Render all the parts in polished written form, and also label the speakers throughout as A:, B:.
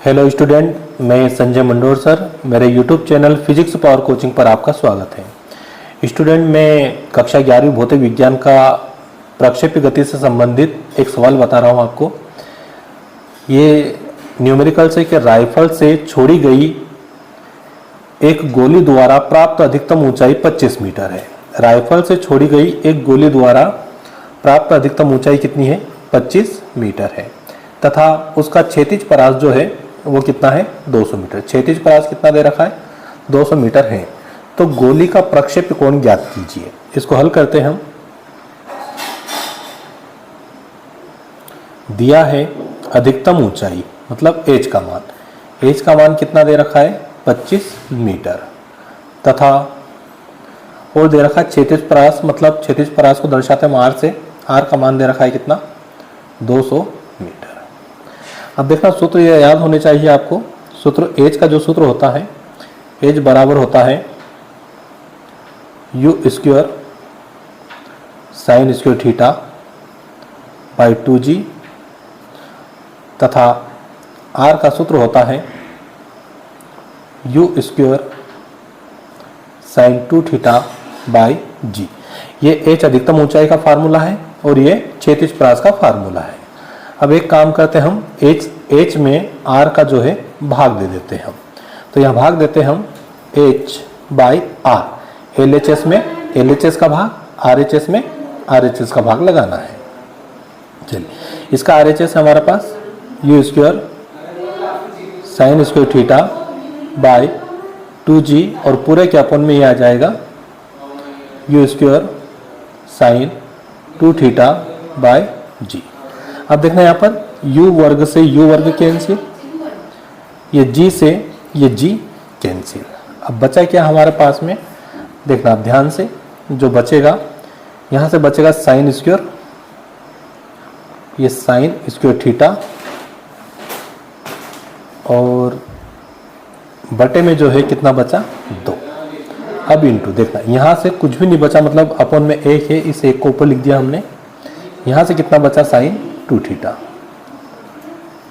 A: Hello student, मैं Sanjay Mandore sir. मेरे YouTube channel physics power coaching पर आपका स्वागत है। स्टूडेंट, मैं कक्षा 11वीं भौतिक विज्ञान का प्रक्षेप्य गति से संबंधित एक सवाल बता रहा हूं आपको। ये न्यूमेरिकल से कि राइफल से छोड़ी गई एक गोली द्वारा प्राप्त अधिकतम ऊंचाई 25 मीटर है। राइफल से छोड़ी गई एक गोली द्वारा प्राप्त अधिकतम ऊंचाई कितनी है? 25 मीटर है तथा उसका क्षैतिज परास जो है वो कितना है? 200 मीटर। क्षैतिज परास कितना दे रखा है? 200 मीटर है। तो गोली का प्रक्षेप्य कोण ज्ञात कीजिए। इसको हल करते हैं हम। दिया है अधिकतम ऊंचाई मतलब एच का मान। एच का मान कितना दे रखा है? 25 मीटर तथा और दे रखा है क्षैतिज परास, मतलब क्षैतिज परास को दर्शाते हैं आर से। आर का मान दे रखा है कितना? 200 मीटर। अब देखना, सूत्र ये याद होने चाहिए आपको। सूत्र एच का जो सूत्र होता है, एच बराबर होता है you square sine square theta by 2g तथा आर का सूत्र होता है you square sine 2 theta by g। ये एच अधिकतम ऊंचाई का फार्मूला है और ये क्षैतिज परास का फार्मूला है। अब एक काम करते हैं हम, एच में आर का जो है भाग दे देते हैं हम। तो यहाँ भाग देते हैं हम एच बाई आर। एलएचएस में एलएचएस का भाग, आरएचएस में आरएचएस का भाग लगाना है। चलिए, इसका आरएचएस है हमारे पास u square sine square theta by 2g और पूरे के अपन में ये आ जाएगा u square sine 2 theta by g। अब देखना यहाँ पर u वर्ग से u वर्ग कैंसिल, ये g से ये g कैंसिल। अब बचा क्या हमारे पास में? देखना आप ध्यान से, जो बचेगा यहाँ से बचेगा साइन स्क्वायर, ये साइन स्क्वायर थीटा और बटे में जो है कितना बचा? 2। अब इंटू, देखना यहाँ से कुछ भी नहीं बचा, मतलब अपन में एक है, इस एक को ऊपर लिख दिया हमने। यहाँ से कितना बचा? Sine 2 theta.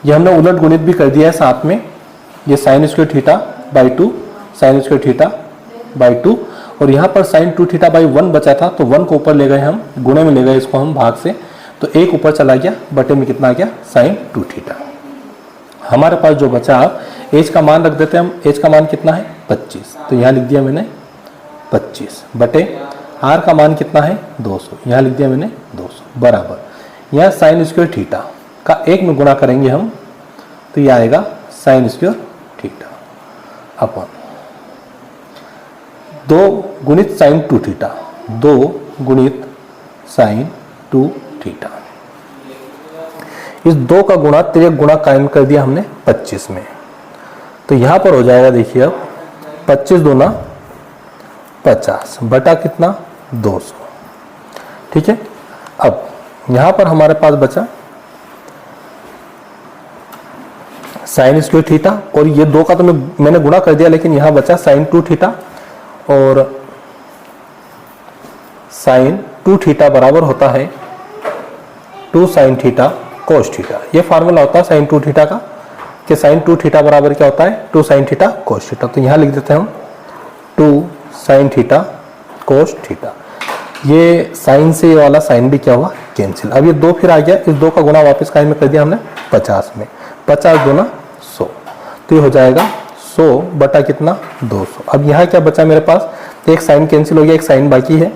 A: ये हमने उलट गुणित भी कर दिया है साथ में। ये sign square theta by 2 sign square theta by 2 और यहाँ पर साइन 2 थीटा बाई 1 बचा था, तो 1 को ऊपर ले गए हम, गुणे में ले गए इसको हम भाग से, तो एक ऊपर चला गया, बटे में कितना आ गया? Sine 2 theta. हमारे पास जो बचा, एच का मान रख देते हैं हम। एच का मान कितना है? 25। तो यहाँ लिख दिया मैंने 25 बटे आर का मान कितना है? 200। यहाँ लिख दिया मैंने 200 बराबर, यहाँ साइन स्क्वायर थीटा का 1 में गुणा करेंगे हम, तो ये आएगा साइन स्क्वायर थीटा अपन 2 गुणित साइन 2 थीटा, 2 गुणित साइन 2 थीटा। इस 2 का गुणा तिर्यक गुणा कायम कर दिया हमने 25 में। तो यहाँ पर हो जाएगा, देखिए अब 25 दूना 50 बटा कितना? 200। ठीक है। अब यहाँ पर हमारे पास बचा साइन स्क्वायर थीटा और ये 2 का तो मैंने गुणा कर दिया, लेकिन यहाँ बचा साइन 2 थीटा और साइन 2 थीटा बराबर होता है 2 साइन थीटा कोस थीटा। ये फार्मूला होता है साइन 2 थीटा का कि साइन 2 थीटा बराबर क्या होता है? 2 साइन थीटा कोस थीटा। तो यहाँ लिख देते हैं हम 2 साइन थीटा कोस थीटा। ये साइन से ये वाला साइन भी क्या हुआ? कैंसिल। अब ये 2 फिर आ गया, इस 2 का गुणा वापस कायम में कर दिया हमने 50 में। 50 दूना 100, तो ये हो जाएगा 100 बटा कितना? 200। अब यहाँ क्या बचा मेरे पास? एक साइन कैंसिल हो गया, एक साइन बाकी है,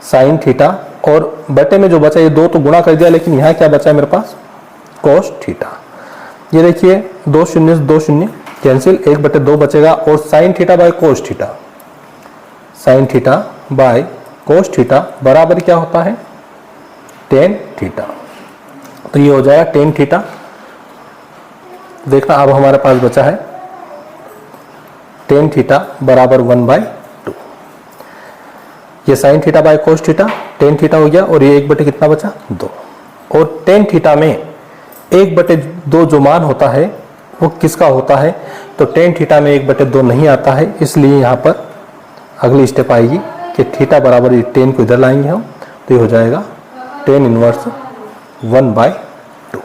A: साइन थीटा और बटे में जो बचा ये 2 तो गुणा कर दिया, लेकिन यहाँ क्या बचा मेरे पास? Cos theta. ये देखिए 2 शून्य 2 शून्य कैंसिल, 1/2 बचेगा और sine theta by cos theta, sine theta by cos theta बराबर क्या होता है? Tan theta. तो ये हो जाएगा टेन थीटा। देखना अब हमारे पास बचा है टेन थीटा बराबर 1/2। ये sine theta by cos theta, tan theta हो गया और ये 1/, कितना बचा? 2। और टेन थीटा में 1/2 जो मान होता है वो किसका होता है? तो टेन थीटा में 1/2 नहीं आता है, इसलिए यहाँ पर अगली स्टेप आएगी कि थीटा बराबर 10 को इधर लाएंगे हम, तो ये हो जाएगा 10 इनवर्स 1/2।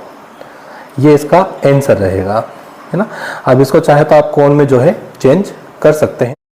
A: ये इसका आंसर रहेगा। है ना। अब इसको चाहे तो आप कोण में जो है चेंज कर सकते हैं।